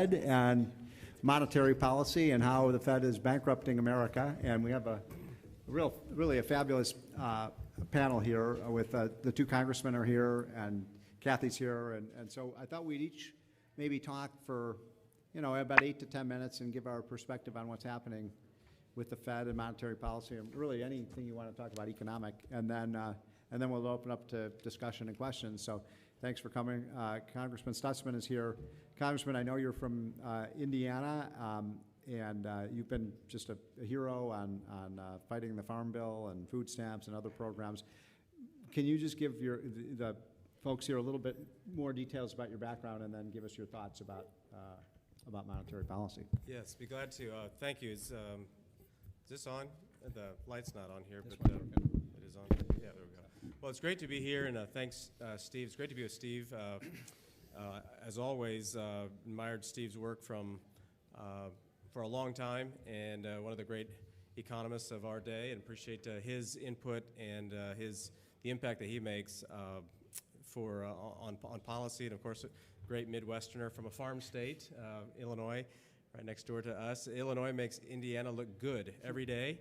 and monetary policy and how the Fed is bankrupting America. And we have really a fabulous panel here with the two congressmen are here and Kathy's here. And so I thought we'd each maybe talk for, about 8 to 10 minutes and give our perspective on what's happening with the Fed and monetary policy, and really anything you want to talk about economic. And then we'll open up to discussion and questions. So thanks for coming. Congressman Stutzman is here. Congressman, I know you're from Indiana, and you've been just a hero on fighting the Farm Bill and food stamps and other programs. Can you just give the folks here a little bit more details about your background, and then give us your thoughts about monetary policy? Yes, be glad to. Thank you. Is this on? The light's not on here, This but one, okay. it is on. Yeah, there we go. Well, it's great to be here, and thanks, Steve. It's great to be with Steve. As always, admired Steve's work for a long time, and one of the great economists of our day, and appreciate his input and the impact that he makes on policy, and of course, a great Midwesterner from a farm state, Illinois, right next door to us. Illinois makes Indiana look good every day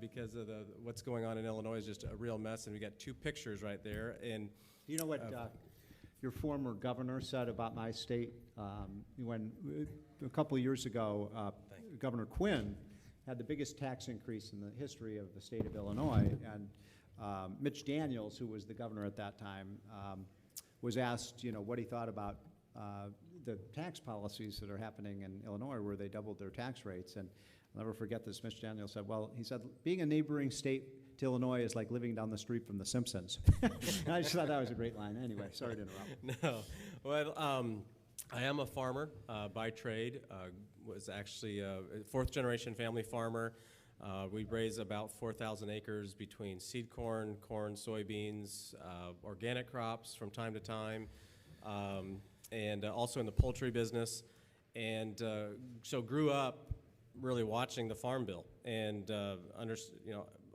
because of what's going on in Illinois is just a real mess, and we got two pictures right there. And you know what your former governor said about my state when a couple of years ago, Governor Quinn had the biggest tax increase in the history of the state of Illinois, and Mitch Daniels, who was the governor at that time, was asked, what he thought about the tax policies that are happening in Illinois, where they doubled their tax rates. And I'll never forget this. Mitch Daniels said, he said, being a neighboring state to Illinois is like living down the street from The Simpsons. And I just thought that was a great line. Anyway, sorry to interrupt. No. Well, I am a farmer by trade. Was actually a fourth-generation family farmer. We raise about 4,000 acres between seed corn, soybeans, organic crops from time to time, and also in the poultry business. And so grew up really watching the Farm Bill and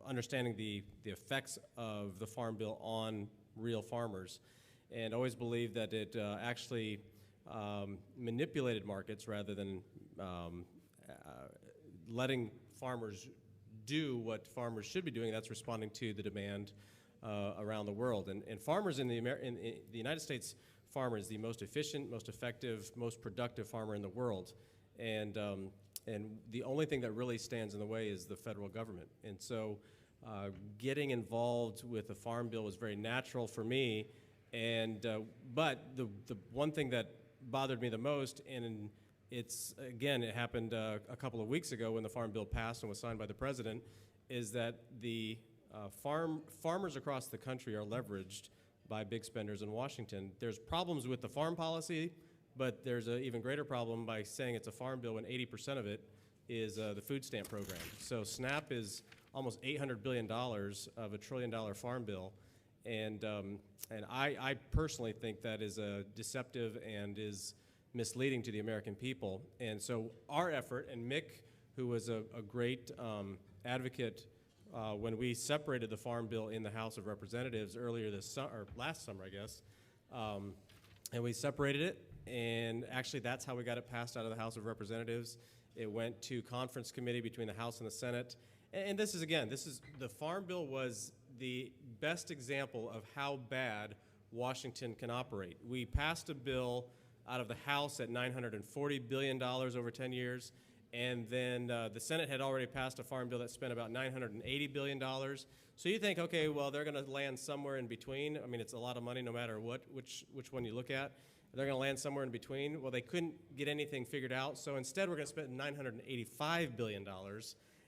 understanding the effects of the Farm Bill on real farmers, and always believed that it actually manipulated markets rather than letting farmers do what farmers should be doing. That's responding to the demand around the world. And farmers in the United States, farmer is the most efficient, most effective, most productive farmer in the world. And the only thing that really stands in the way is the federal government. And so getting involved with the Farm Bill was very natural for me. And but the one thing that bothered me the most, and it happened a couple of weeks ago when the Farm Bill passed and was signed by the president, is that the farmers across the country are leveraged by big spenders in Washington. There's problems with the farm policy, but there's an even greater problem by saying it's a farm bill when 80% of it is the food stamp program. So SNAP is almost $800 billion of a $1 trillion farm bill, and I personally think that is deceptive and is misleading to the American people. And so our effort, and Mick, who was a great advocate when we separated the Farm Bill in the House of Representatives earlier last summer, I guess, and we separated it, and actually that's how we got it passed out of the House of Representatives. It went to conference committee between the House and the Senate, and the Farm Bill was the best example of how bad Washington can operate. We passed a bill out of the House at $940 billion over 10 years, and then the Senate had already passed a farm bill that spent about $980 billion. So you think, okay, well, they're going to land somewhere in between. I mean, it's a lot of money no matter which one you look at. They're going to land somewhere in between. Well, they couldn't get anything figured out, so instead we're going to spend $985 billion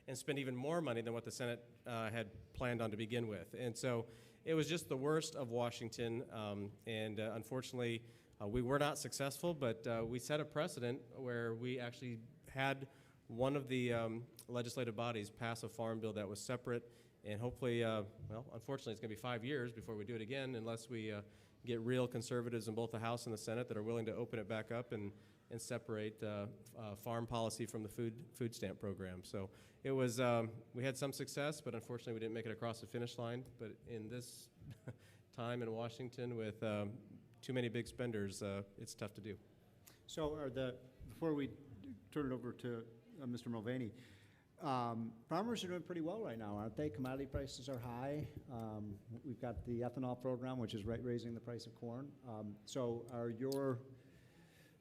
and spend even more money than what the Senate had planned on to begin with. And so it was just the worst of Washington, and unfortunately, we were not successful, but we set a precedent where we actually had one of the legislative bodies pass a farm bill that was separate, and hopefully, unfortunately, it's going to be 5 years before we do it again unless we get real conservatives in both the House and the Senate that are willing to open it back up and separate farm policy from the food stamp program. So it was, we had some success, but unfortunately we didn't make it across the finish line. But in this time in Washington with too many big spenders, it's tough to do. So are the before we turn it over to Mr. Mulvaney, farmers are doing pretty well right now, aren't they? Commodity prices are high. We've got the ethanol program, which is raising the price of corn. So are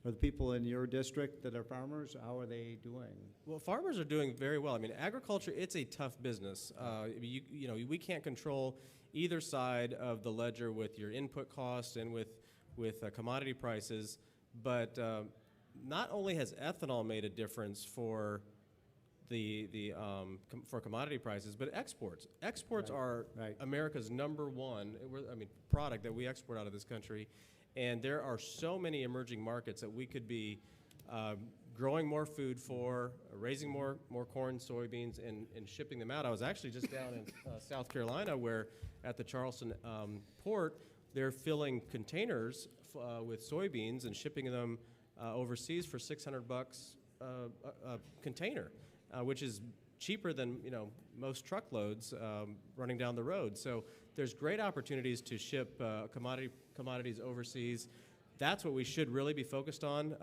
the people in your district that are farmers, how are they doing? Well, farmers are doing very well. I mean, agriculture, it's a tough business. You know, we can't control either side of the ledger with your input costs and with commodity prices, but not only has ethanol made a difference for for commodity prices, but exports. Exports are America's #1 product that we export out of this country, and there are so many emerging markets that we could be growing more food for, raising more corn, soybeans, and shipping them out. I was actually just down in South Carolina, where at the Charleston port, they're filling containers with soybeans and shipping them overseas for $600 a container, which is cheaper than most truckloads running down the road. So there's great opportunities to ship commodities overseas. That's what we should really be focused on.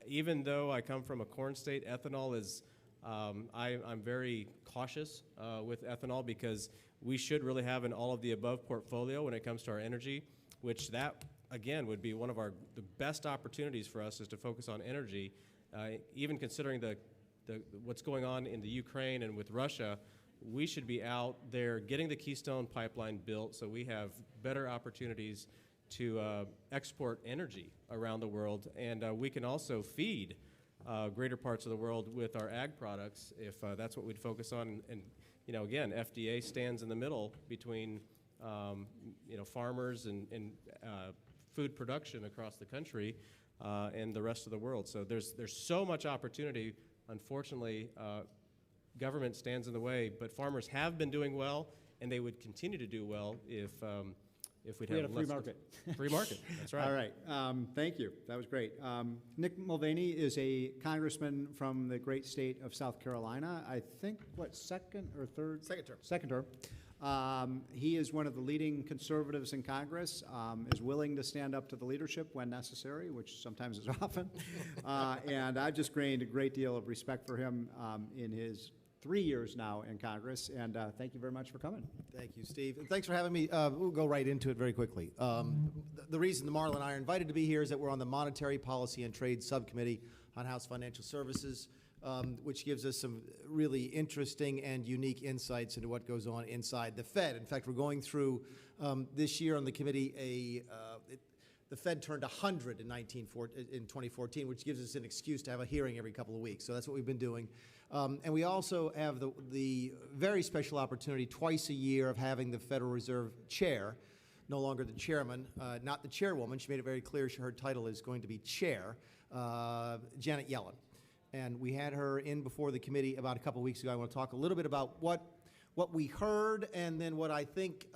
Even though I come from a corn state, ethanol is, I'm very cautious with ethanol, because we should really have an all-of-the-above portfolio when it comes to our energy, which that, again, would be one of the best opportunities for us, is to focus on energy. Even considering what's going on in the Ukraine and with Russia, we should be out there getting the Keystone Pipeline built, so we have better opportunities to export energy around the world, and we can also feed greater parts of the world with our ag products if that's what we'd focus on. And again, FDA stands in the middle between farmers and food production across the country and the rest of the world. So there's so much opportunity. Unfortunately, government stands in the way, but farmers have been doing well, and they would continue to do well if we'd have a free market. Free market, that's right. All right, thank you. That was great. Mick Mulvaney is a congressman from the great state of South Carolina. I think, second or third? Second term. Second term. He is one of the leading conservatives in Congress, is willing to stand up to the leadership when necessary, which sometimes is often. And I've just gained a great deal of respect for him in his 3 years now in Congress, and thank you very much for coming. Thank you, Steve. And thanks for having me. We'll go right into it very quickly. The reason the Marlin and I are invited to be here is that we're on the Monetary Policy and Trade Subcommittee on House Financial Services, which gives us some really interesting and unique insights into what goes on inside the Fed. In fact, we're going through this year on the committee the Fed turned 100 in 2014, which gives us an excuse to have a hearing every couple of weeks. So that's what we've been doing. And we also have the very special opportunity twice a year of having the Federal Reserve chair, no longer the chairman, not the chairwoman. She made it very clear her title is going to be chair, Janet Yellen. And we had her in before the committee about a couple of weeks ago. I want to talk a little bit about what we heard, and then what I think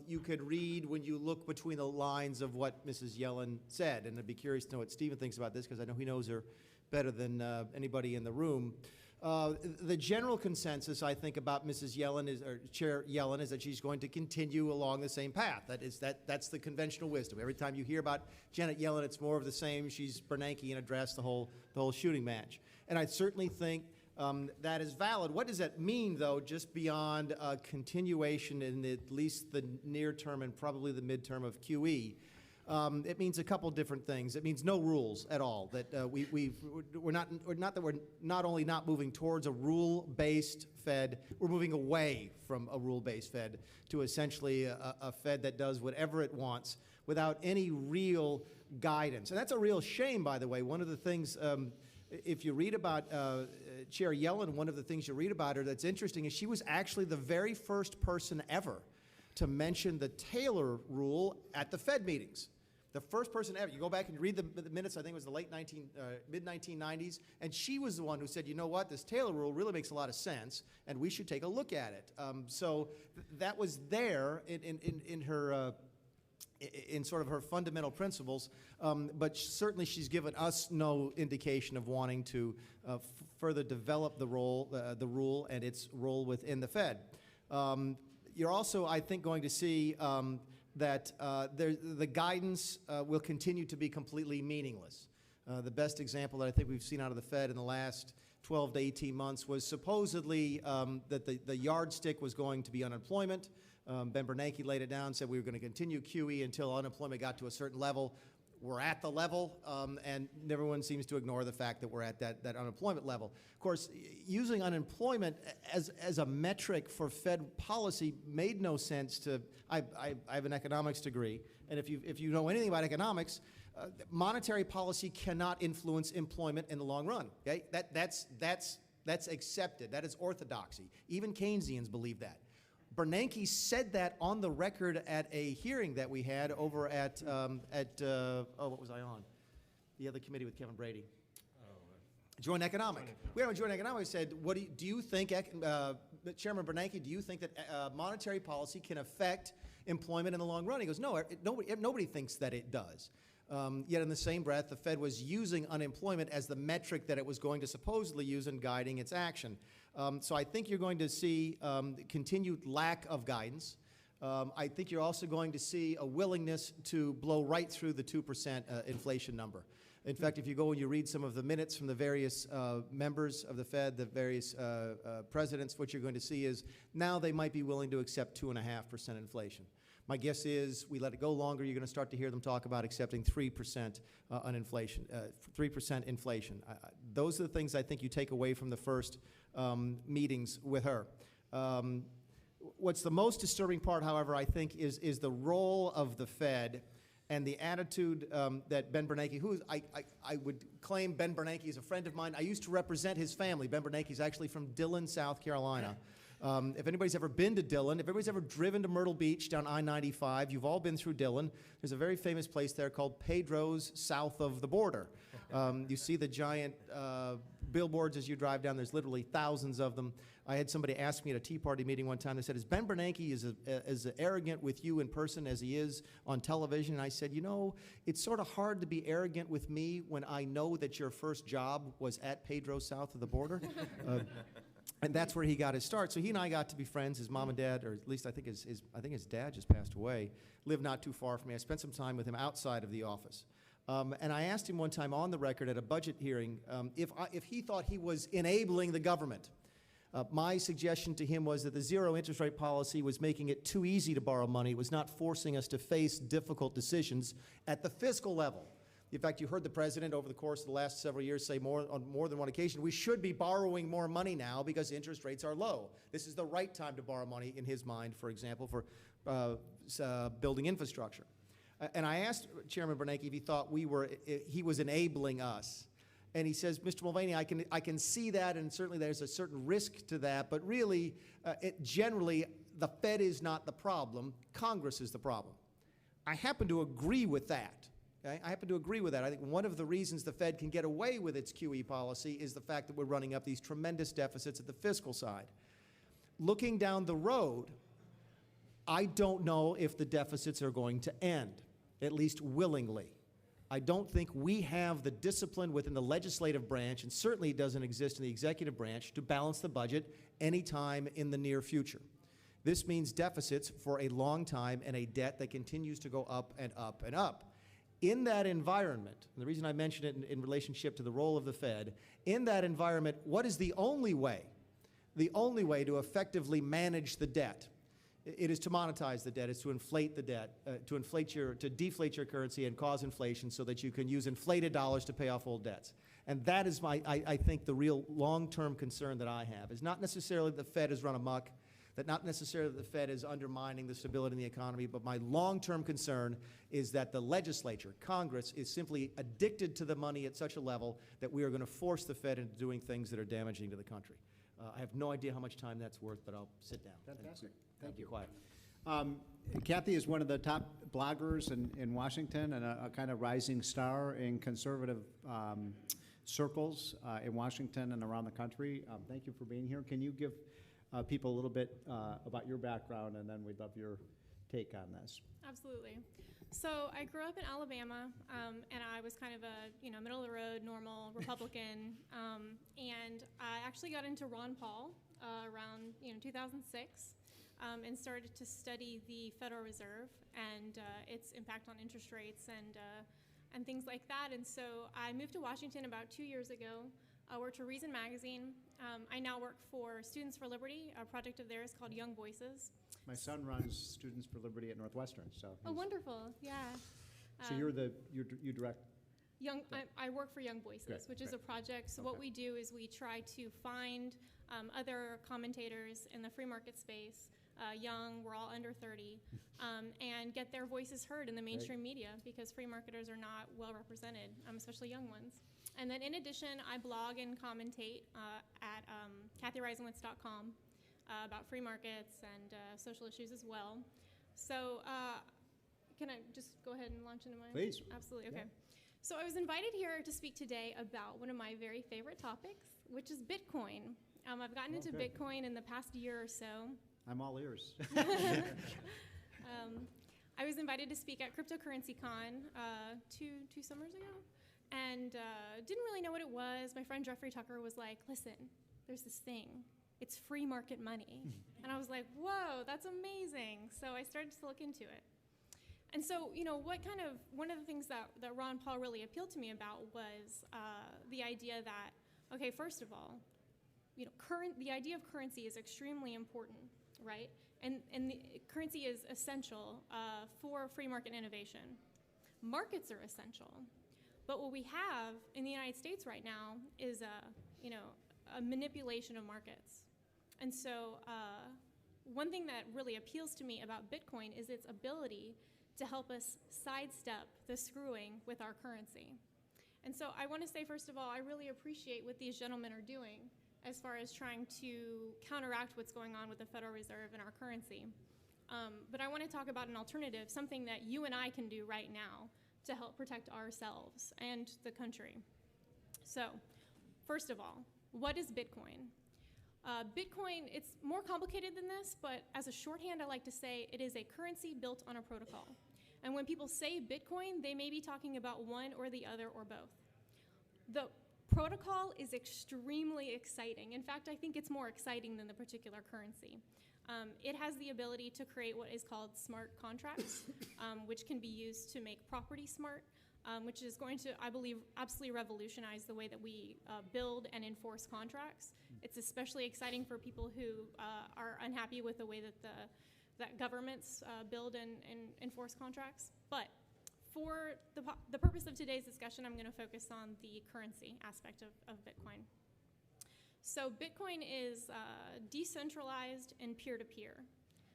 you could read when you look between the lines of what Mrs. Yellen said. And I'd be curious to know what Stephen thinks about this, because I know he knows her better than anybody in the room. The general consensus, I think, about Mrs. Yellen or Chair Yellen is that she's going to continue along the same path. That's the conventional wisdom. Every time you hear about Janet Yellen, it's more of the same. She's Bernanke and addressed the whole shooting match. And I certainly think that is valid. What does that mean, though, just beyond continuation in at least the near term and probably the midterm of QE? It means a couple different things. It means no rules at all. That we're not only not moving towards a rule-based Fed, we're moving away from a rule-based Fed to essentially a Fed that does whatever it wants without any real guidance. And that's a real shame, by the way. One of the things, if you read about Chair Yellen, one of the things you read about her that's interesting is she was actually the very first person ever to mention the Taylor rule at the Fed meetings. The first person ever. You go back and read the minutes, I think it was the mid-1990s, and she was the one who said, you know what, this Taylor rule really makes a lot of sense, and we should take a look at it. So that was there in her, in sort of her fundamental principles, but certainly she's given us no indication of wanting to further develop the rule and its role within the Fed. You're also, I think, going to see that the guidance will continue to be completely meaningless. The best example that I think we've seen out of the Fed in the last 12 to 18 months was supposedly that the yardstick was going to be unemployment. Ben Bernanke laid it down, said we were going to continue QE until unemployment got to a certain level. We're at the level, and everyone seems to ignore the fact that we're at that unemployment level. Of course, using unemployment as a metric for Fed policy made no sense to, I have an economics degree, and if you know anything about economics, monetary policy cannot influence employment in the long run, okay? That's accepted. That is orthodoxy. Even Keynesians believe that. Bernanke said that on the record at a hearing that we had over at what was I on? The other committee with Kevin Brady. Joint Economic. We had a Joint Economic said, do you think, Chairman Bernanke, do you think that monetary policy can affect employment in the long run? He goes, no, nobody thinks that it does. Yet in the same breath, the Fed was using unemployment as the metric that it was going to supposedly use in guiding its action. So I think you're going to see continued lack of guidance. I think you're also going to see a willingness to blow right through the 2% inflation number. In fact, if you go and you read some of the minutes from the various members of the Fed, the various presidents, what you're going to see is now they might be willing to accept 2.5% inflation. My guess is we let it go longer, you're going to start to hear them talk about accepting 3% on inflation, 3% inflation. Those are the things I think you take away from the first meetings with her. What's the most disturbing part, however, I think, is the role of the Fed and the attitude that Ben Bernanke, who is, I would claim Ben Bernanke is a friend of mine. I used to represent his family. Ben Bernanke is actually from Dillon, South Carolina. If anybody's ever been to Dillon, if everybody's ever driven to Myrtle Beach down I-95, you've all been through Dillon. There's a very famous place there called Pedro's south of the border. You see the giant billboards as you drive down. There's literally thousands of them. I had somebody ask me at a Tea Party meeting one time, they said, is Ben Bernanke as arrogant with you in person as he is on television? And I said, you know, it's sort of hard to be arrogant with me when I know that your first job was at Pedro south of the border. And that's where he got his start. So he and I got to be friends. His mom and dad, or at least I think his dad just passed away, lived not too far from me. I spent some time with him outside of the office. And I asked him one time on the record at a budget hearing if he thought he was enabling the government. My suggestion to him was that the zero interest rate policy was making it too easy to borrow money. It was not forcing us to face difficult decisions at the fiscal level. In fact, you heard the president over the course of the last several years say on more than one occasion, we should be borrowing more money now because interest rates are low. This is the right time to borrow money, in his mind, for example, for building infrastructure. And I asked Chairman Bernanke if he thought he was enabling us. And he says, Mr. Mulvaney, I can see that, and certainly there's a certain risk to that, but really, generally, the Fed is not the problem. Congress is the problem. I happen to agree with that. Okay? I happen to agree with that. I think one of the reasons the Fed can get away with its QE policy is the fact that we're running up these tremendous deficits at the fiscal side. Looking down the road, I don't know if the deficits are going to end, at least willingly. I don't think we have the discipline within the legislative branch, and certainly it doesn't exist in the executive branch, to balance the budget anytime in the near future. This means deficits for a long time and a debt that continues to go up and up and up. In that environment, and the reason I mention it in relationship to the role of the Fed, in that environment, what is the only way to effectively manage the debt? It is to monetize the debt, it's to inflate the debt, to deflate your currency and cause inflation so that you can use inflated dollars to pay off old debts. And that is I think the real long-term concern that I have, is not necessarily the Fed has run amok, that not necessarily the Fed is undermining the stability in the economy, but my long-term concern is that the legislature, Congress, is simply addicted to the money at such a level that we are going to force the Fed into doing things that are damaging to the country. I have no idea how much time that's worth, but I'll sit down. Fantastic. Thank you. Quiet. Kathy is one of the top bloggers in Washington and a kind of rising star in conservative circles in Washington and around the country. Thank you for being here. Can you give people a little bit about your background, and then we'd love your take on this. Absolutely. So I grew up in Alabama, and I was kind of a middle of the road, normal Republican, and I actually got into Ron Paul around 2006, and started to study the Federal Reserve and its impact on interest rates and and things like that. And so I moved to Washington about 2 years ago. I worked for Reason Magazine. I now work for Students for Liberty. A project of theirs called Young Voices. My son runs Students for Liberty at Northwestern, so. Oh, wonderful! Yeah. So you direct. I work for Young Voices, Good, which is a project. So what we do is we try to find other commentators in the free market space, young, we're all under 30, and get their voices heard in the mainstream media, because free marketers are not well represented, especially young ones. And then in addition, I blog and commentate at kathyreisenwitz.com about free markets and social issues as well. So can I just go ahead and launch into my? Please. Absolutely, okay. Yeah. So I was invited here to speak today about one of my very favorite topics, which is Bitcoin. I've gotten into good. Bitcoin in the past year or so. I'm all ears. I was invited to speak at CryptocurrencyCon two summers ago, and didn't really know what it was. My friend Jeffrey Tucker was like, listen, there's this thing. It's free market money. And I was like, whoa, that's amazing. So I started to look into it. And so, one of the things that Ron Paul really appealed to me about was the idea that, okay, first of all, the idea of currency is extremely important, right? And the currency is essential for free market innovation. Markets are essential. But what we have in the United States right now is a manipulation of markets. And so one thing that really appeals to me about Bitcoin is its ability to help us sidestep the screwing with our currency. And so I want to say, first of all, I really appreciate what these gentlemen are doing as far as trying to counteract what's going on with the Federal Reserve and our currency. But I want to talk about an alternative, something that you and I can do right now to help protect ourselves and the country. So, first of all, what is Bitcoin? Bitcoin, it's more complicated than this, but as a shorthand, I like to say it is a currency built on a protocol. And when people say Bitcoin, they may be talking about one or the other or both. The protocol is extremely exciting. In fact, I think it's more exciting than the particular currency. It has the ability to create what is called smart contracts, which can be used to make property smart, which is going to, I believe, absolutely revolutionize the way that we build and enforce contracts. It's especially exciting for people who are unhappy with the way that governments build and enforce contracts. But for the purpose of today's discussion, I'm going to focus on the currency aspect of Bitcoin. So Bitcoin is decentralized and peer-to-peer.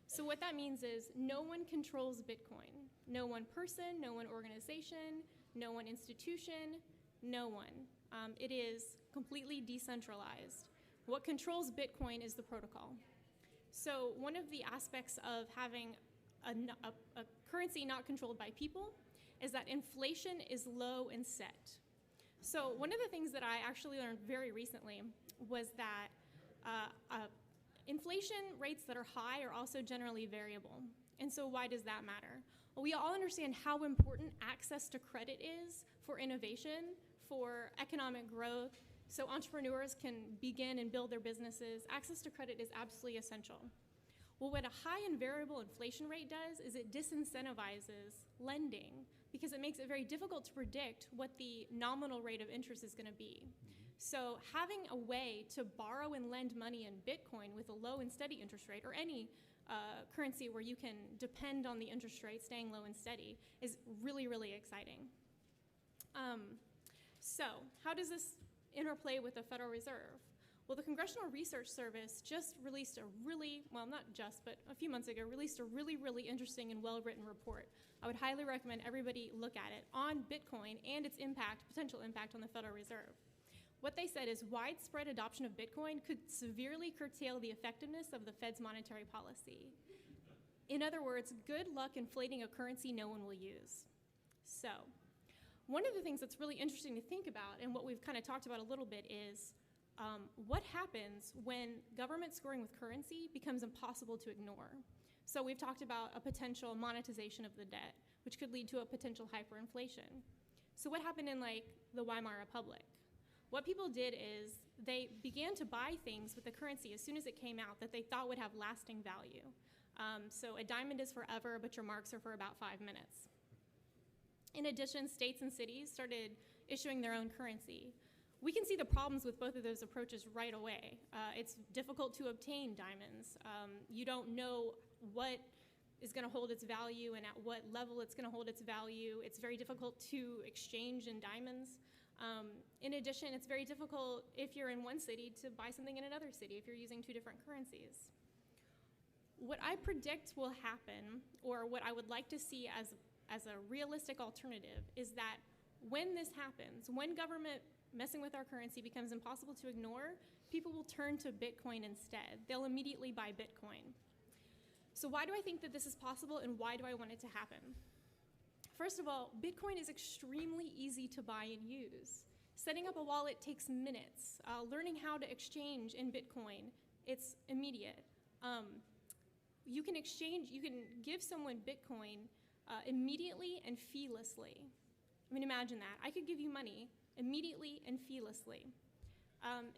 So what that means is no one controls Bitcoin. No one person, no one organization, no one institution, no one. It is completely decentralized. What controls Bitcoin is the protocol. So one of the aspects of having a currency not controlled by people is that inflation is low and set. So one of the things that I actually learned very recently was that inflation rates that are high are also generally variable. And so why does that matter? Well, we all understand how important access to credit is for innovation, for economic growth, so entrepreneurs can begin and build their businesses. Access to credit is absolutely essential. Well, what a high and variable inflation rate does is it disincentivizes lending because it makes it very difficult to predict what the nominal rate of interest is going to be. So having a way to borrow and lend money in Bitcoin with a low and steady interest rate, or any currency where you can depend on the interest rate staying low and steady, is really, really exciting. So how does this interplay with the Federal Reserve? Well, the Congressional Research Service just released a few months ago, released a really, really interesting and well-written report. I would highly recommend everybody look at it on Bitcoin and its potential impact on the Federal Reserve. What they said is widespread adoption of Bitcoin could severely curtail the effectiveness of the Fed's monetary policy. In other words, good luck inflating a currency no one will use. So, one of the things that's really interesting to think about, and what we've kind of talked about a little bit, is what happens when government screwing with currency becomes impossible to ignore. So we've talked about a potential monetization of the debt, which could lead to a potential hyperinflation. So what happened in the Weimar Republic? What people did is they began to buy things with the currency as soon as it came out that they thought would have lasting value. So a diamond is forever, but your marks are for about 5 minutes. In addition, states and cities started issuing their own currency. We can see the problems with both of those approaches right away. It's difficult to obtain diamonds. You don't know what is going to hold its value and at what level it's going to hold its value. It's very difficult to exchange in diamonds. In addition, it's very difficult if you're in one city to buy something in another city if you're using two different currencies. What I predict will happen, or what I would like to see as a realistic alternative, is that when this happens, when government messing with our currency becomes impossible to ignore, people will turn to Bitcoin instead. They'll immediately buy Bitcoin. So why do I think that this is possible, and why do I want it to happen? First of all, Bitcoin is extremely easy to buy and use. Setting up a wallet takes minutes. Learning how to exchange in Bitcoin, it's immediate. You can give someone Bitcoin immediately and feelessly. I mean, imagine that. I could give you money immediately and feelessly.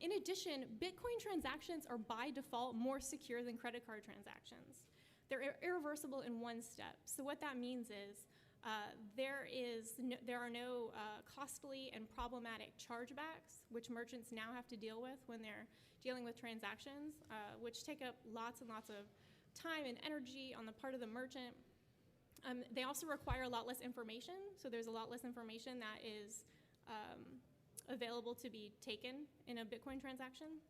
In addition, Bitcoin transactions are by default more secure than credit card transactions. They're irreversible in one step. So what that means is there are no costly and problematic chargebacks, which merchants now have to deal with when they're dealing with transactions, which take up lots and lots of time and energy on the part of the merchant. They also require a lot less information, so there's a lot less information that is available to be taken in a Bitcoin transaction.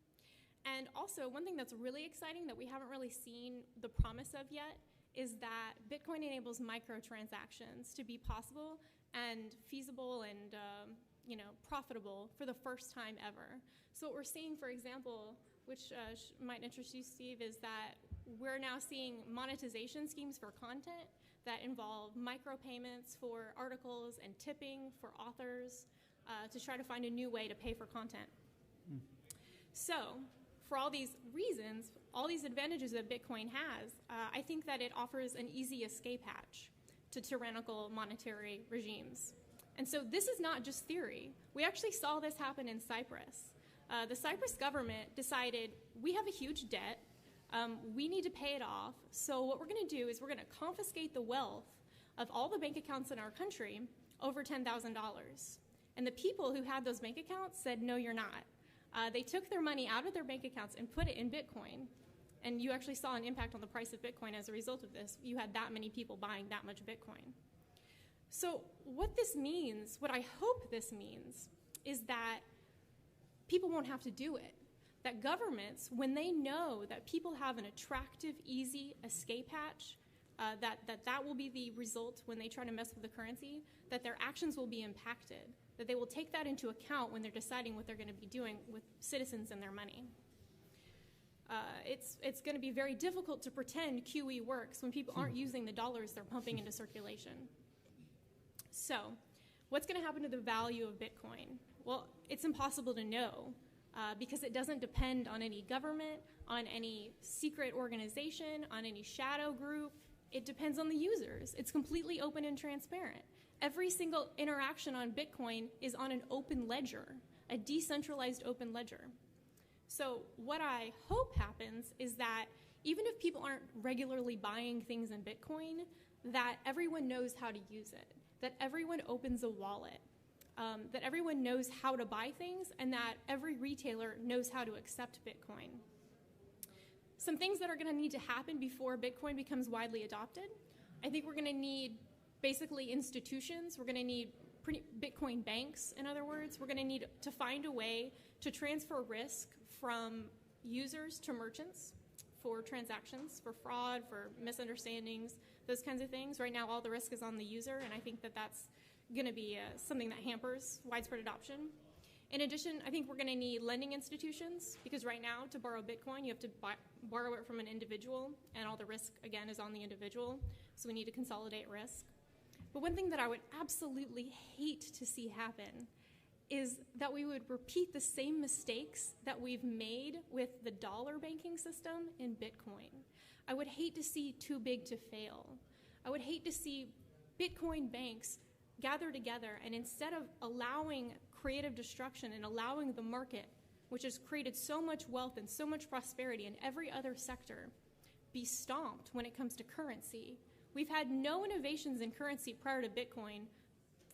And also, one thing that's really exciting that we haven't really seen the promise of yet is that Bitcoin enables microtransactions to be possible and feasible and profitable for the first time ever. So what we're seeing, for example, which might interest you, Steve, is that we're now seeing monetization schemes for content that involve micropayments for articles and tipping for authors to try to find a new way to pay for content. So, for all these reasons, all these advantages that Bitcoin has, I think that it offers an easy escape hatch to tyrannical monetary regimes. And so this is not just theory. We actually saw this happen in Cyprus. The Cyprus government decided, we have a huge debt, we need to pay it off, so what we're going to do is we're going to confiscate the wealth of all the bank accounts in our country over $10,000. And the people who had those bank accounts said, no, you're not. They took their money out of their bank accounts and put it in Bitcoin. And you actually saw an impact on the price of Bitcoin as a result of this. You had that many people buying that much Bitcoin. So what this means, what I hope this means, is that people won't have to do it. That governments, when they know that people have an attractive, easy escape hatch, that will be the result when they try to mess with the currency, that their actions will be impacted, that they will take that into account when they're deciding what they're going to be doing with citizens and their money. It's going to be very difficult to pretend QE works when people aren't using the dollars they're pumping into circulation. So, what's going to happen to the value of Bitcoin? Well, it's impossible to know because it doesn't depend on any government, on any secret organization, on any shadow group. It depends on the users. It's completely open and transparent. Every single interaction on Bitcoin is on an open ledger, a decentralized open ledger. So what I hope happens is that even if people aren't regularly buying things in Bitcoin, that everyone knows how to use it, that everyone opens a wallet, that everyone knows how to buy things, and that every retailer knows how to accept Bitcoin. Some things that are going to need to happen before Bitcoin becomes widely adopted. I think we're going to need basically institutions. We're going to need Bitcoin banks, in other words. We're going to need to find a way to transfer risk from users to merchants for transactions, for fraud, for misunderstandings, those kinds of things. Right now, all the risk is on the user, and I think that that's going to be something that hampers widespread adoption. In addition, I think we're going to need lending institutions, because right now, to borrow Bitcoin, you have to borrow it from an individual, and all the risk, again, is on the individual, so we need to consolidate risk. But one thing that I would absolutely hate to see happen is that we would repeat the same mistakes that we've made with the dollar banking system in Bitcoin. I would hate to see too big to fail. I would hate to see Bitcoin banks gather together and instead of allowing creative destruction and allowing the market, which has created so much wealth and so much prosperity in every other sector, be stomped when it comes to currency. We've had no innovations in currency prior to Bitcoin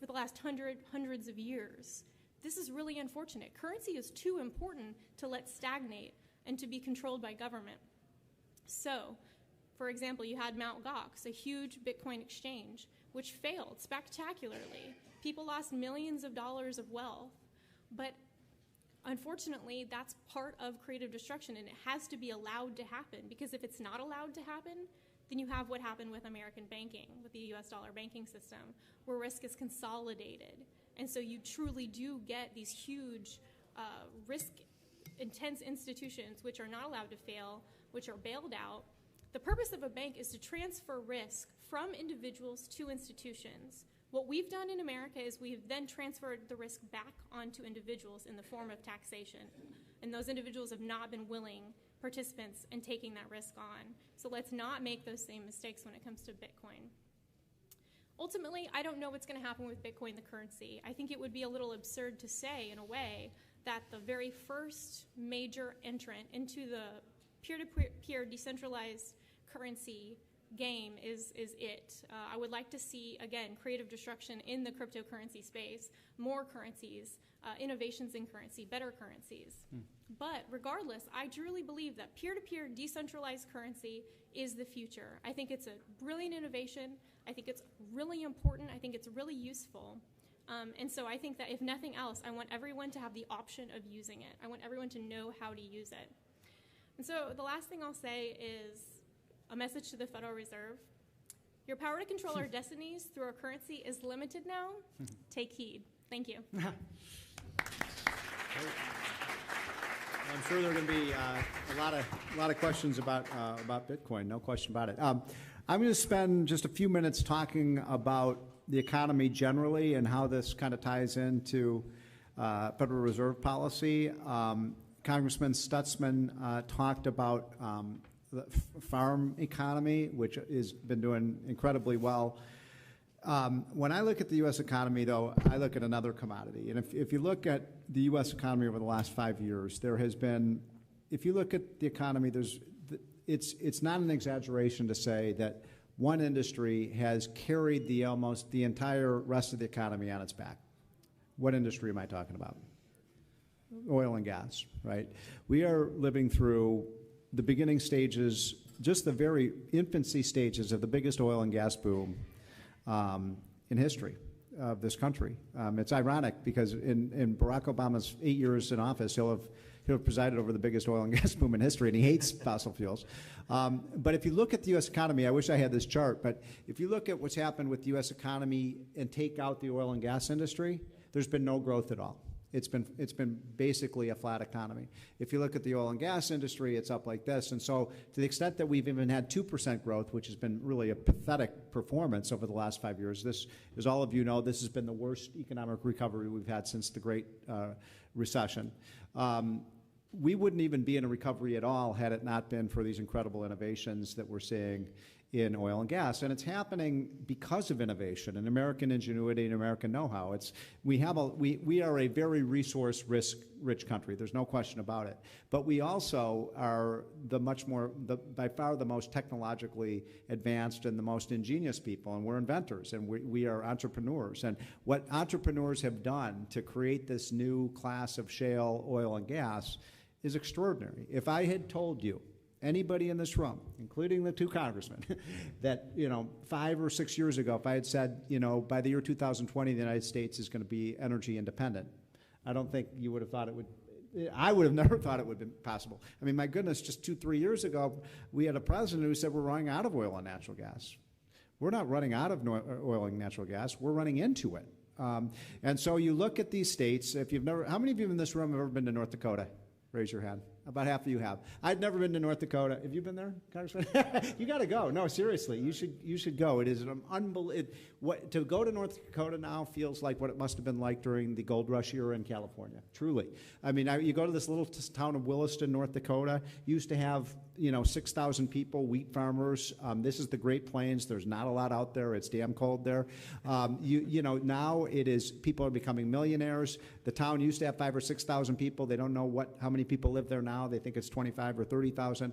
for the last hundreds of years. This is really unfortunate. Currency is too important to let stagnate and to be controlled by government. So, for example, you had Mt. Gox, a huge Bitcoin exchange, which failed spectacularly. People lost millions of dollars of wealth, but unfortunately, that's part of creative destruction, and it has to be allowed to happen, because if it's not allowed to happen, then you have what happened with American banking, with the US dollar banking system, where risk is consolidated. And so you truly do get these huge risk-intense institutions which are not allowed to fail, which are bailed out. The purpose of a bank is to transfer risk from individuals to institutions. What we've done in America is we've then transferred the risk back onto individuals in the form of taxation. And those individuals have not been willing participants in taking that risk on. So let's not make those same mistakes when it comes to Bitcoin. Ultimately, I don't know what's going to happen with Bitcoin, the currency. I think it would be a little absurd to say, in a way, that the very first major entrant into the peer-to-peer decentralized currency game is it. I would like to see, again, creative destruction in the cryptocurrency space, more currencies, innovations in currency, better currencies. But regardless, I truly believe that peer-to-peer decentralized currency is the future. I think it's a brilliant innovation. I think it's really important. I think it's really useful. And so I think that if nothing else, I want everyone to have the option of using it. I want everyone to know how to use it. And so the last thing I'll say is a message to the Federal Reserve. Your power to control our destinies through our currency is limited now. Take heed. Thank you. I'm sure there are going to be a lot of questions about Bitcoin, no question about it. I'm going to spend just a few minutes talking about the economy generally and how this kind of ties into Federal Reserve policy. Congressman Stutzman talked about the farm economy, which has been doing incredibly well. When I look at the U.S. economy, though, I look at another commodity. And if you look at the U.S. economy over the last 5 years, there has been, if you look at the economy, it's not an exaggeration to say that one industry has carried almost the entire rest of the economy on its back. What industry am I talking about? Oil and gas, right? We are living through the beginning stages, just the very infancy stages of the biggest oil and gas boom in history of this country. It's ironic because in Barack Obama's 8 years in office, he'll have presided over the biggest oil and gas boom in history, and he hates fossil fuels. But if you look at the U.S. economy, I wish I had this chart, but if you look at what's happened with the U.S. economy and take out the oil and gas industry, there's been no growth at all. It's been basically a flat economy. If you look at the oil and gas industry, it's up like this. And so to the extent that we've even had 2% growth, which has been really a pathetic performance over the last 5 years, this, as all of you know, this has been the worst economic recovery we've had since the Great Recession. We wouldn't even be in a recovery at all had it not been for these incredible innovations that we're seeing in oil and gas. And it's happening because of innovation and American ingenuity and American know-how. We are a very resource-rich country. There's no question about it. But we also are by far the most technologically advanced and the most ingenious people, and we're inventors, and we are entrepreneurs. And what entrepreneurs have done to create this new class of shale oil and gas is extraordinary. If I had told you, anybody in this room, including the two congressmen, that 5 or 6 years ago, if I had said, by the year 2020, the United States is going to be energy independent, I don't think you would have thought it would. I would have never thought it would have been possible. I mean, my goodness, just 2-3 years ago, we had a president who said we're running out of oil and natural gas. We're not running out of oil and natural gas. We're running into it. And so you look at these states. How many of you in this room have ever been to North Dakota? Raise your hand. About half of you have. I'd never been to North Dakota. Have you been there, Congressman? You got to go. No, seriously, you should go. It is an unbelievable. To go to North Dakota now feels like what it must have been like during the gold rush era in California. Truly, I mean, you go to this little town of Williston, North Dakota. Used to have 6,000 people, wheat farmers. This is the Great Plains. There's not a lot out there. It's damn cold there. Now it is. People are becoming millionaires. The town used to have 5,000 or 6,000 people. They don't know how many people live there now. They think it's 25 or 30,000.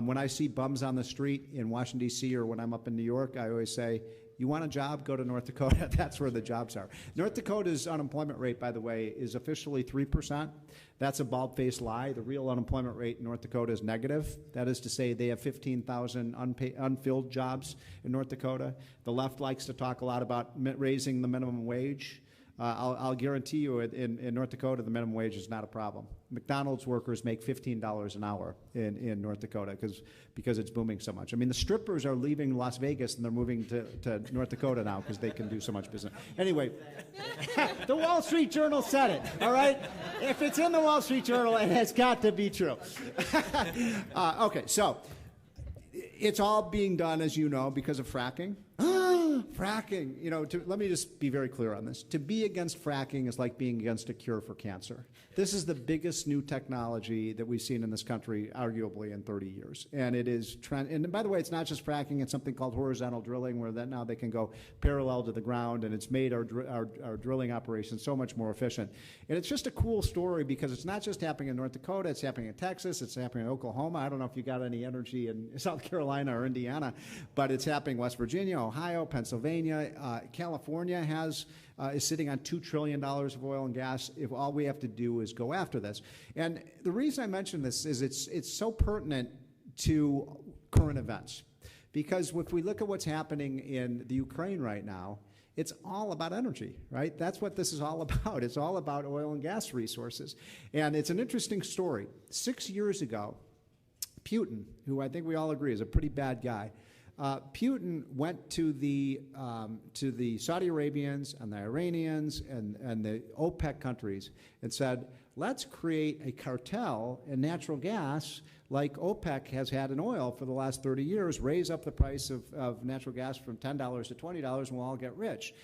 When I see bums on the street in Washington, D.C., or when I'm up in New York, I always say, You want a job? Go to North Dakota. That's where the jobs are. North Dakota's unemployment rate, by the way, is officially 3%. That's a bald-faced lie. The real unemployment rate in North Dakota is negative. That is to say they have 15,000 unfilled jobs in North Dakota. The left likes to talk a lot about raising the minimum wage. I'll guarantee you in North Dakota, the minimum wage is not a problem. McDonald's workers make $15 an hour in North Dakota because it's booming so much. I mean, the strippers are leaving Las Vegas and they're moving to North Dakota now because they can do so much business. Anyway, the Wall Street Journal said it, all right? If it's in the Wall Street Journal, it has got to be true. Okay, so it's all being done, as you know, because of fracking. Fracking, let me just be very clear on this. To be against fracking is like being against a cure for cancer. This is the biggest new technology that we've seen in this country, arguably, in 30 years. And it is, and by the way, it's not just fracking, it's something called horizontal drilling, where now they can go parallel to the ground, and it's made our drilling operations so much more efficient. And it's just a cool story because it's not just happening in North Dakota, it's happening in Texas, it's happening in Oklahoma. I don't know if you got any energy in South Carolina or Indiana, but it's happening in West Virginia, Ohio, Pennsylvania. California is sitting on $2 trillion of oil and gas. If all we have to do is go after this. And the reason I mention this is it's so pertinent to current events. Because if we look at what's happening in the Ukraine right now, it's all about energy, right? That's what this is all about. It's all about oil and gas resources. And it's an interesting story. 6 years ago, Putin, who I think we all agree is a pretty bad guy, Putin went to the Saudi Arabians and the Iranians and the OPEC countries and said, let's create a cartel in natural gas like OPEC has had in oil for the last 30 years, raise up the price of natural gas from $10 to $20 and we'll all get rich.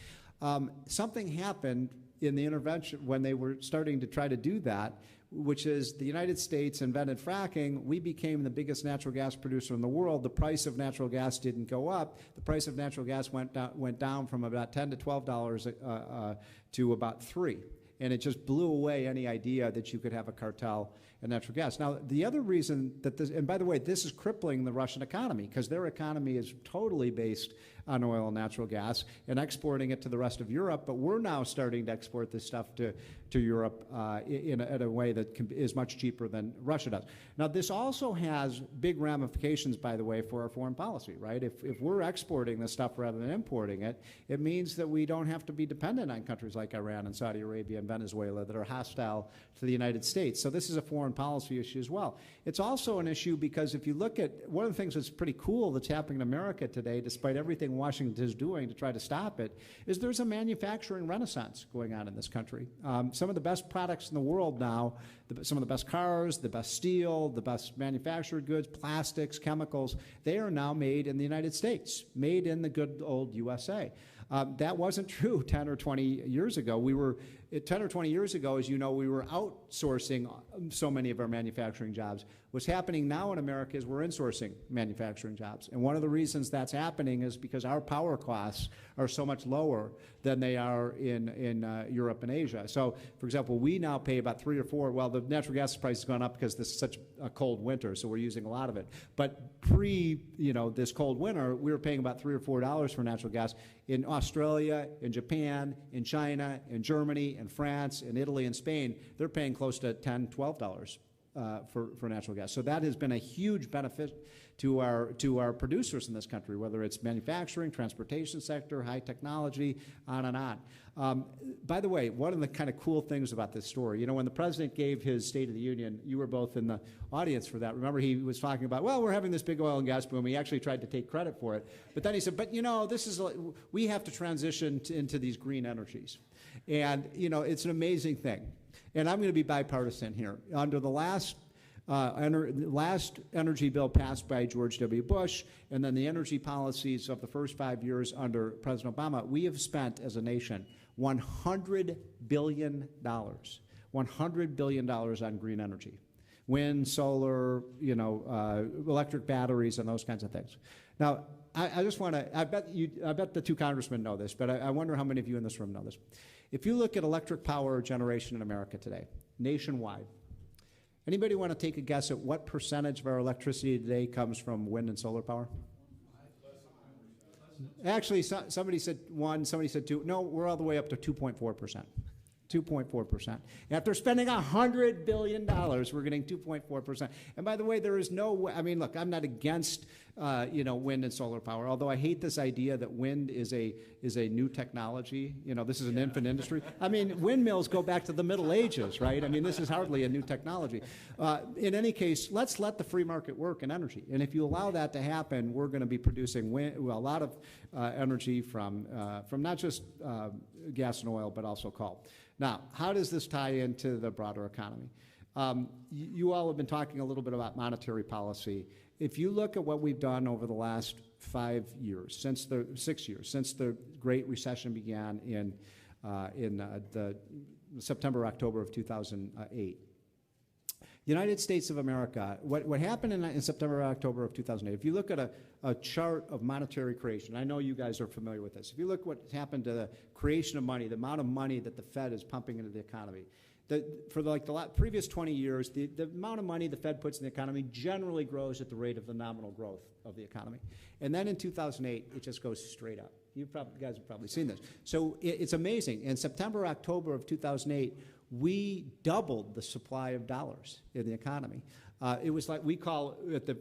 Something happened in the intervention when they were starting to try to do that, which is the United States invented fracking. We became the biggest natural gas producer in the world. The price of natural gas didn't go up. The price of natural gas went down from about $10 to $12 to about $3. And it just blew away any idea that you could have a cartel in natural gas. Now, the other reason that this, and by the way, this is crippling the Russian economy because their economy is totally based on oil and natural gas and exporting it to the rest of Europe, but we're now starting to export this stuff to Europe in a way that is much cheaper than Russia does. Now, this also has big ramifications, by the way, for our foreign policy, right? If we're exporting this stuff rather than importing it, it means that we don't have to be dependent on countries like Iran and Saudi Arabia and Venezuela that are hostile to the United States. So this is a foreign policy issue as well. It's also an issue because if you look at one of the things that's pretty cool that's happening in America today, despite everything Washington is doing to try to stop it, is there's a manufacturing renaissance going on in this country. Some of the best products in the world now, some of the best cars, the best steel, the best manufactured goods, plastics, chemicals, they are now made in the United States, made in the good old USA. That wasn't true 10 or 20 years ago. 10 or 20 years ago, as you know, we were outsourcing so many of our manufacturing jobs. What's happening now in America is we're insourcing manufacturing jobs. And one of the reasons that's happening is because our power costs are so much lower than they are in Europe and Asia. So, for example, we now pay about 3 or 4, well, the natural gas price has gone up because this is such a cold winter, so we're using a lot of it. But this cold winter, we were paying about $3 or $4 for natural gas. In Australia, in Japan, in China, in Germany, in France, in Italy, and Spain, they're paying close to $10, $12 for natural gas. So that has been a huge benefit to our producers in this country, whether it's manufacturing, transportation sector, high technology, on and on. By the way, one of the kind of cool things about this story, when the president gave his State of the Union, you were both in the audience for that. Remember, he was talking about, well, we're having this big oil and gas boom. He actually tried to take credit for it. But then he said, we have to transition into these green energies. And, it's an amazing thing. And I'm going to be bipartisan here. Under the last energy bill passed by George W. Bush, and then the energy policies of the first 5 years under President Obama, we have spent as a nation $100 billion. $100 billion on green energy. Wind, solar, electric batteries, and those kinds of things. Now, I just want to, I bet the two congressmen know this, but I wonder how many of you in this room know this. If you look at electric power generation in America today, nationwide, anybody want to take a guess at what percentage of our electricity today comes from wind and solar power? Actually, somebody said 1, somebody said 2. No, we're all the way up to 2.4%. 2.4%. After spending $100 billion, we're getting 2.4%. And by the way, there is no way, I mean, look, I'm not against, wind and solar power, although I hate this idea that wind is a new technology. This is an infant industry. I mean, windmills go back to the Middle Ages, right? I mean, this is hardly a new technology. In any case, let's let the free market work in energy. And if you allow that to happen, we're going to be producing a lot of energy from not just gas and oil, but also coal. Now, how does this tie into the broader economy? You all have been talking a little bit about monetary policy. If you look at what we've done over the last 6 years, since the Great Recession began in the September, October of 2008, United States of America, what happened in September, October of 2008, if you look at a chart of monetary creation, I know you guys are familiar with this. If you look at what's happened to the creation of money, the amount of money that the Fed is pumping into the economy, for the previous 20 years, the amount of money the Fed puts in the economy generally grows at the rate of the nominal growth of the economy. And then in 2008, it just goes straight up. You guys have probably seen this. So it's amazing. In September, October of 2008, we doubled the supply of dollars in the economy. It was like we call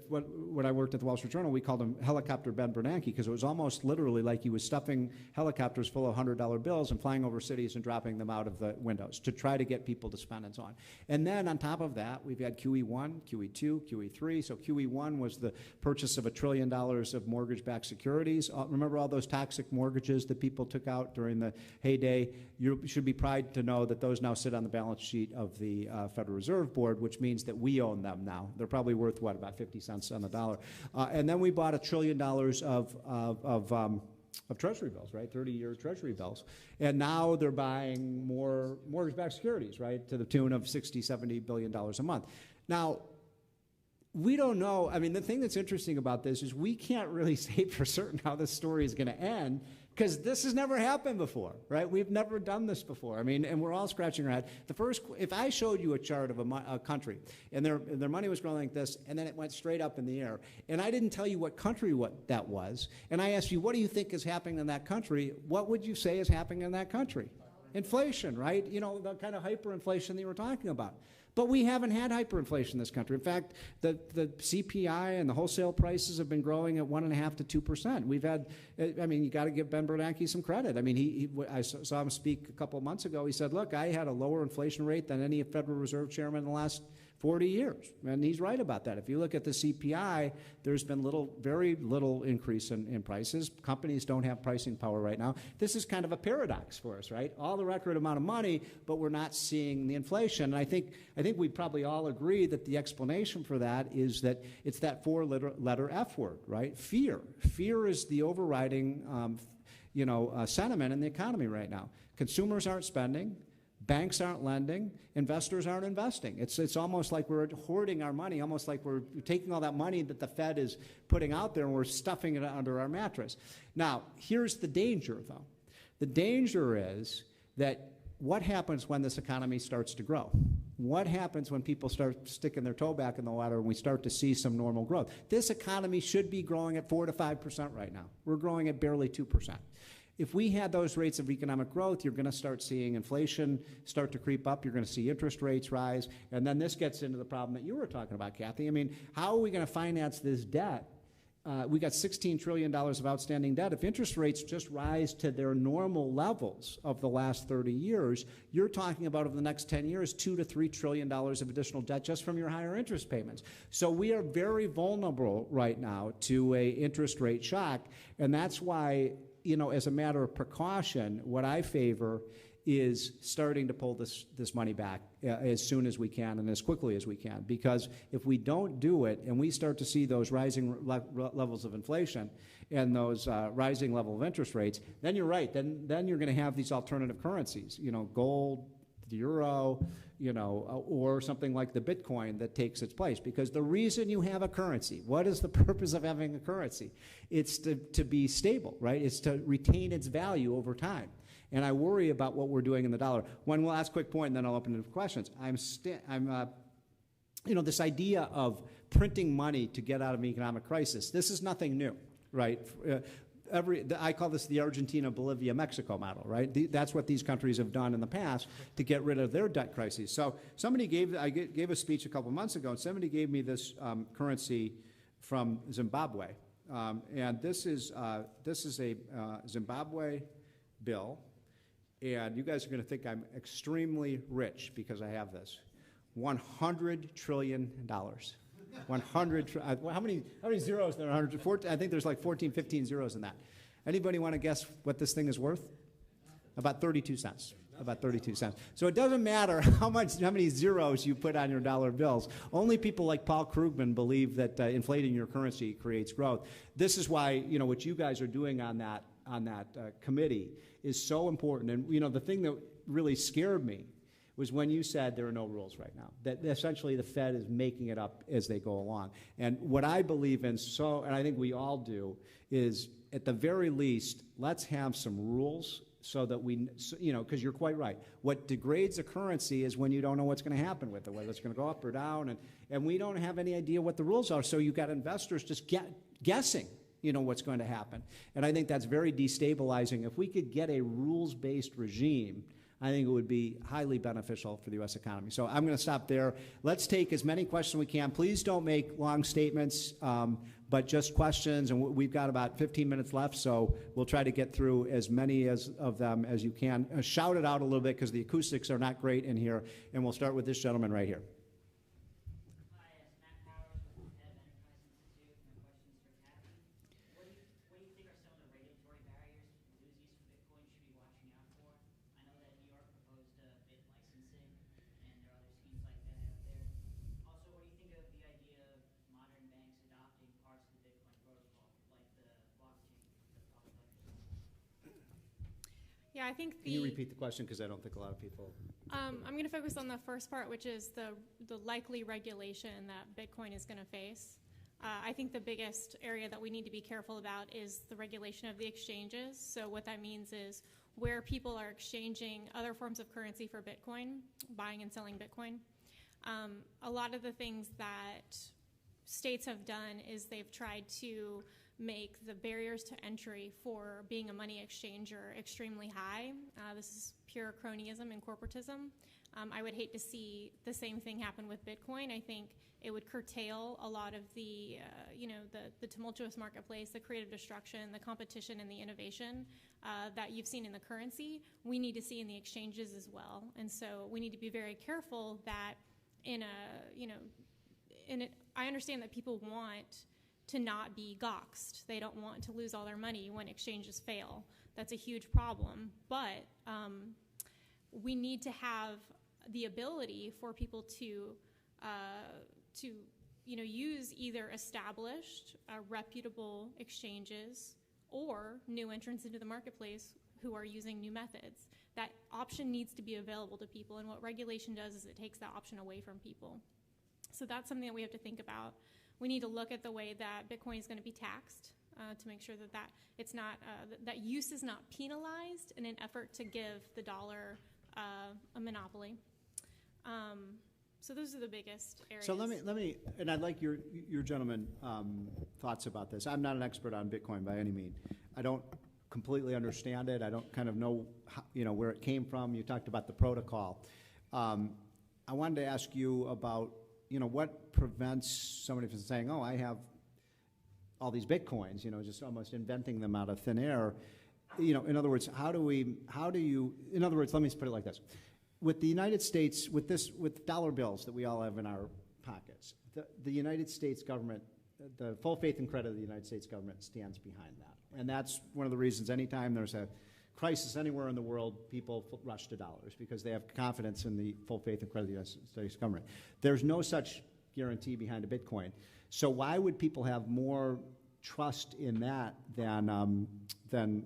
when I worked at the Wall Street Journal, we called him Helicopter Ben Bernanke because it was almost literally like he was stuffing helicopters full of $100 bills and flying over cities and dropping them out of the windows to try to get people to spend and so on. And then on top of that, we've had QE1, QE2, QE3. So QE1 was the purchase of $1 trillion of mortgage-backed securities. Remember all those toxic mortgages that people took out during the heyday? You should be proud to know that those now sit on the balance sheet of the Federal Reserve Board, which means that we own them now. They're probably worth, about 50 cents on the dollar. And then we bought $1 trillion of Treasury bills, right? 30-year Treasury bills. And now they're buying more mortgage-backed securities, right, to the tune of $60, $70 billion a month. Now, we don't know. I mean, the thing that's interesting about this is we can't really say for certain how this story is going to end because this has never happened before, right? We've never done this before. I mean, and we're all scratching our head. If I showed you a chart of a country and their money was growing like this and then it went straight up in the air and I didn't tell you what country that was and I asked you, what do you think is happening in that country? What would you say is happening in that country? Inflation, right? The kind of hyperinflation that you were talking about. But we haven't had hyperinflation in this country. In fact, the CPI and the wholesale prices have been growing at 1.5% to 2%. We've had, you got to give Ben Bernanke some credit. I mean, I saw him speak a couple of months ago. He said, look, I had a lower inflation rate than any Federal Reserve chairman in the last 40 years. And he's right about that. If you look at the CPI, there's been very little increase in prices. Companies don't have pricing power right now. This is kind of a paradox for us, right? All the record amount of money, but we're not seeing the inflation. And I think we probably all agree that the explanation for that is that it's that four-letter F word, right? Fear. Fear is the overriding sentiment in the economy right now. Consumers aren't spending. Banks aren't lending, investors aren't investing. It's almost like we're hoarding our money, almost like we're taking all that money that the Fed is putting out there and we're stuffing it under our mattress. Now, here's the danger, though. The danger is that what happens when this economy starts to grow? What happens when people start sticking their toe back in the water and we start to see some normal growth? This economy should be growing at 4 to 5% right now. We're growing at barely 2%. If we had those rates of economic growth, you're going to start seeing inflation start to creep up. You're going to see interest rates rise. And then this gets into the problem that you were talking about, Kathy. I mean, how are we going to finance this debt? We got $16 trillion of outstanding debt. If interest rates just rise to their normal levels of the last 30 years, you're talking about over the next 10 years, $2 to $3 trillion of additional debt just from your higher interest payments. So we are very vulnerable right now to a interest rate shock. And that's why, as a matter of precaution, what I favor is starting to pull this money back as soon as we can and as quickly as we can. Because if we don't do it and we start to see those rising levels of inflation and those rising level of interest rates, then you're right. Then you're going to have these alternative currencies, gold, the euro, or something like the Bitcoin that takes its place. Because the reason you have a currency, what is the purpose of having a currency? It's to be stable, right? It's to retain its value over time. And I worry about what we're doing in the dollar. One last quick point, and then I'll open it up for questions. This idea of printing money to get out of an economic crisis, this is nothing new, right? I call this the Argentina, Bolivia, Mexico model, right? That's what these countries have done in the past to get rid of their debt crises. So I gave a speech a couple months ago, and somebody gave me this currency from Zimbabwe. And this is a Zimbabwe bill, and you guys are going to think I'm extremely rich because I have this. $100 trillion. 100. How many zeros there are? 114, I think there's like 14, 15 zeros in that. Anybody want to guess what this thing is worth? About 32 cents. About 32 cents. So it doesn't matter how many zeros you put on your dollar bills. Only people like Paul Krugman believe that inflating your currency creates growth. This is why what you guys are doing on that committee is so important. And the thing that really scared me was when you said there are no rules right now, that essentially the Fed is making it up as they go along. And what I believe in, and I think we all do, is at the very least, let's have some rules so that because you're quite right. What degrades a currency is when you don't know what's going to happen with it, whether it's going to go up or down, and we don't have any idea what the rules are, so you've got investors just guessing what's going to happen. And I think that's very destabilizing. If we could get a rules-based regime, I think it would be highly beneficial for the U.S. economy. So I'm going to stop there. Let's take as many questions as we can. Please don't make long statements, but just questions. And we've got about 15 minutes left, so we'll try to get through as many of them as you can. Shout it out a little bit because the acoustics are not great in here. And we'll start with this gentleman right here. Yeah, I think Can you repeat the question, because I don't think a lot of people... I'm going to focus on the first part, which is the likely regulation that Bitcoin is going to face. I think the biggest area that we need to be careful about is the regulation of the exchanges. So what that means is where people are exchanging other forms of currency for Bitcoin, buying and selling Bitcoin. A lot of the things that states have done is they've tried to make the barriers to entry for being a money exchanger extremely high. This is pure cronyism and corporatism. I would hate to see the same thing happen with Bitcoin. I think it would curtail a lot of the tumultuous marketplace, the creative destruction, the competition, and the innovation that you've seen in the currency. We need to see in the exchanges as well. And so we need to be very careful that I understand that people want to not be doxxed. They don't want to lose all their money when exchanges fail. That's a huge problem. But we need to have the ability for people to use either established, reputable exchanges or new entrants into the marketplace who are using new methods. That option needs to be available to people, and what regulation does is it takes that option away from people. So that's something that we have to think about. We need to look at the way that Bitcoin is going to be taxed to make sure that it's not that use is not penalized in an effort to give the dollar a monopoly. So those are the biggest areas. So let me, and I'd like your gentleman thoughts about this. I'm not an expert on Bitcoin by any means. I don't completely understand it. I don't kind of know how, where it came from. You talked about the protocol. I wanted to ask you about what prevents somebody from saying, "Oh, I have all these Bitcoins," just almost inventing them out of thin air. In other words, let me put it like this. With the United States, with dollar bills that we all have in our pockets, the United States government, the full faith and credit of the United States government stands behind that. And that's one of the reasons anytime there's a crisis anywhere in the world, people rush to dollars because they have confidence in the full faith and credit of the United States government. There's no such guarantee behind a Bitcoin. So why would people have more trust in that than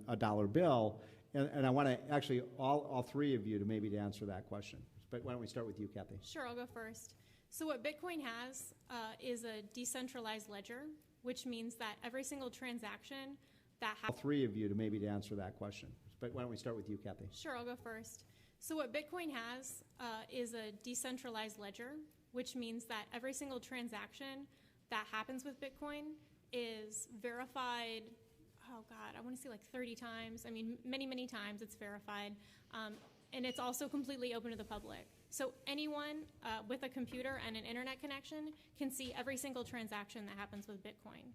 a dollar bill? And I want to actually all three of you to answer that question. But why don't we start with you, Kathy? Sure, I'll go first. So what Bitcoin has is a decentralized ledger, which means that every single transaction that all three of you to answer that question. But why don't we start with you, Kathy? Sure, I'll go first. So what Bitcoin has is a decentralized ledger, which means that every single transaction that happens with Bitcoin is verified oh God, I want to say like 30 times. I mean, many, many times it's verified. And it's also completely open to the public. So anyone with a computer and an internet connection can see every single transaction that happens with Bitcoin.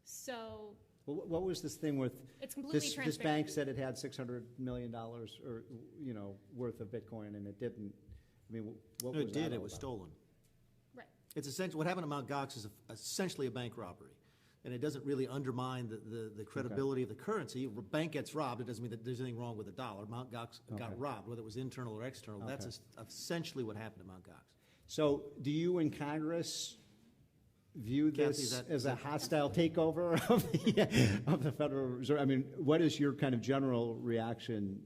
So Well, what was this thing with it's completely this transparent. bank said it had $600 million or worth of Bitcoin and it didn't? I mean, what No, was it that did. all It was about? stolen. Right. It's essentially what happened at Mt. Gox is essentially a bank robbery, and it doesn't really undermine the credibility of the currency. A bank gets robbed, it doesn't mean that there's anything wrong with the dollar. Mt. Gox got Okay. robbed, whether it was internal or external. That's essentially what happened at Mt. Gox. So do you in Congress view Kathy, this is that- as a hostile takeover of the Federal Reserve? I mean, what is your kind of general reaction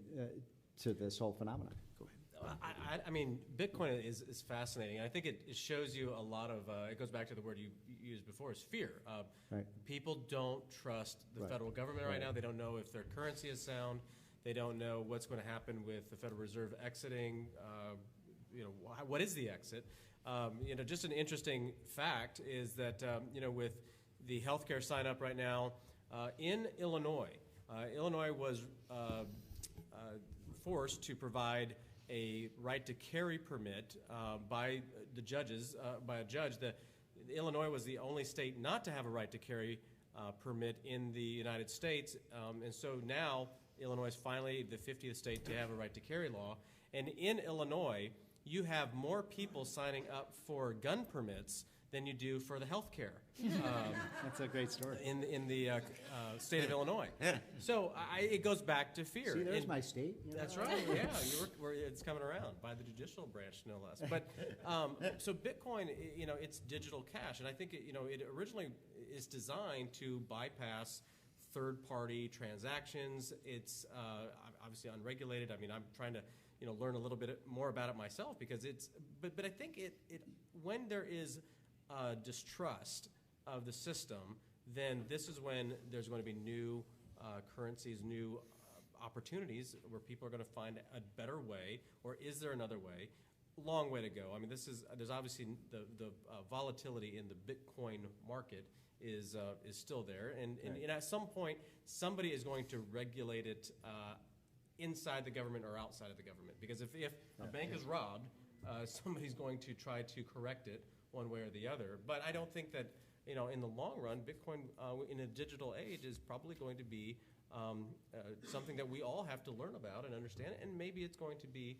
to this whole phenomenon? Go ahead. I mean, Bitcoin is fascinating. I think it shows you a lot of, it goes back to the word you used before, is fear. Right. People don't trust the Right. federal government right Right. now. They don't know if their currency is sound. They don't know what's going to happen with the Federal Reserve exiting. What is the exit? Just an interesting fact is that, with the healthcare sign up right now in Illinois, Illinois was forced to provide a right to carry permit by the judges, by a judge. Illinois was the only state not to have a right to carry permit in the United States, and so now Illinois is finally the 50th state to have a right to carry law. And in Illinois, you have more people signing up for gun permits than you do for the health care That's a great story. in the state of Illinois. So it goes back to fear. See, there's And- my state. you know? That's right. Yeah, it's coming around by the judicial branch, no less. But so Bitcoin, it's digital cash, and I think it originally is designed to bypass third-party transactions. It's obviously unregulated. I mean, I'm trying to learn a little bit more about it myself because but I think it when there is distrust of the system, then this is when there's going to be new currencies, new opportunities where people are going to find a better way, or is there another way? Long way to go. I mean, there's obviously the volatility in the Bitcoin market is still there, and at some point somebody is going to regulate it inside the government or outside of the government, because if a bank is robbed, somebody's going to try to correct it one way or the other. But I don't think that in the long run, Bitcoin in a digital age is probably going to be something that we all have to learn about and understand, and maybe it's going to be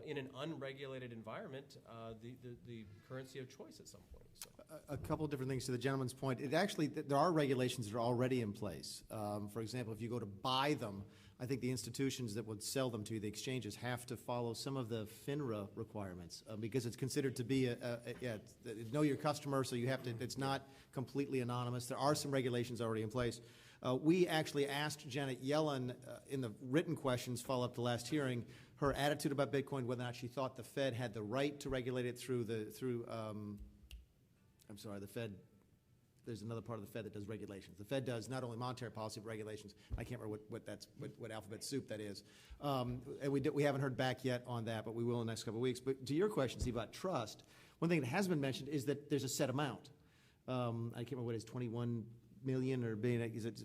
in an unregulated environment the currency of choice at some point. So. A couple of different things to the gentleman's point. There are regulations that are already in place. For example, if you go to buy them, I think the institutions that would sell them to you, the exchanges, have to follow some of the FINRA requirements because it's considered to be know your customer, so you have to. It's not completely anonymous. There are some regulations already in place. We actually asked Janet Yellen in the written questions follow up to last hearing her attitude about Bitcoin, whether or not she thought the Fed had the right to regulate it through the Fed. There's another part of the Fed that does regulations. The Fed does not only monetary policy, but regulations. I can't remember what alphabet soup that is. And we haven't heard back yet on that, but we will in the next couple of weeks. But to your question, Steve, about trust, one thing that has been mentioned is that there's a set amount. I can't remember what it is, 21 million or billion, is it?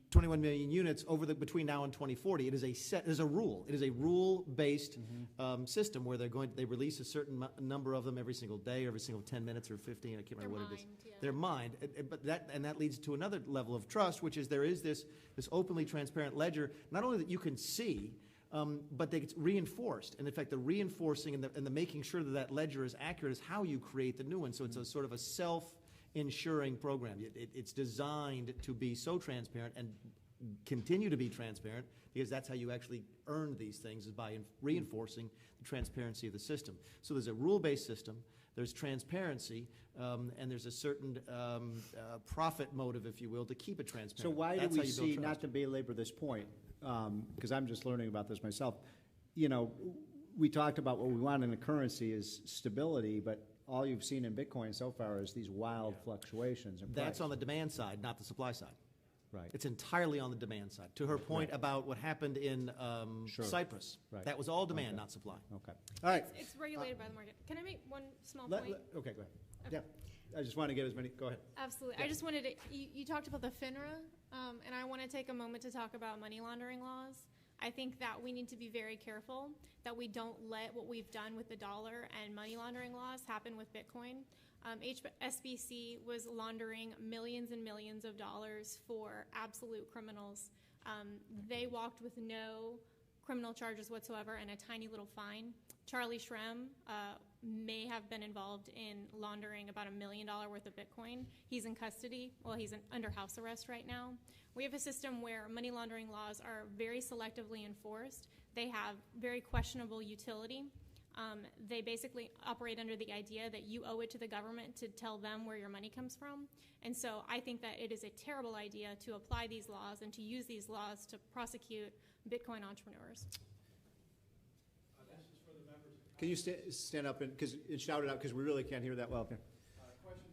21 million units between now and 2040. It is a rule. It is a rule-based system where they release a certain number of them every single day, every single 10 minutes or 15. I can't remember what it is. Yeah. They're mined, but that leads to another level of trust, which is there is this openly transparent ledger, not only that you can see, but it's reinforced. And in fact, the reinforcing and the making sure that ledger is accurate is how you create the new one. So it's a sort of a self-insuring program. It's designed to be so transparent and continue to be transparent because that's how you actually earn these things, is by reinforcing the transparency of the system. So there's a rule-based system, there's transparency, and there's a certain profit motive, if you will, to keep it transparent. So why do That's we how you build see, trust. not to belabor this point, because I'm just learning about this myself, we talked about what we want in a currency is stability, but all you've seen in Bitcoin so far is these wild fluctuations in price. That's on the demand side, not the supply side. Right. It's entirely on the demand side. To her point about what happened in Cyprus, Right. that was all demand, Okay. not supply. Okay. All right. It's regulated by the market. Can I make one small Okay, point? go ahead. Okay. Yeah. I just want to get as many, go ahead. Absolutely. I just wanted to, you talked about the FINRA, and I want to take a moment to talk about money laundering laws. I think that we need to be very careful that we don't let what we've done with the dollar and money laundering laws happen with Bitcoin. HSBC was laundering millions and millions of dollars for absolute criminals. They walked with no criminal charges whatsoever and a tiny little fine. Charlie Shrem may have been involved in laundering about $1 million worth of Bitcoin. He's in custody. Well, he's under house arrest right now. We have a system where money laundering laws are very selectively enforced. They have very questionable utility. They basically operate under the idea that you owe it to the government to tell them where your money comes from. And so I think that it is a terrible idea to apply these laws and to use these laws to prosecute Bitcoin entrepreneurs. Can you stand up and shout it out, because we really can't hear that well? Okay. Question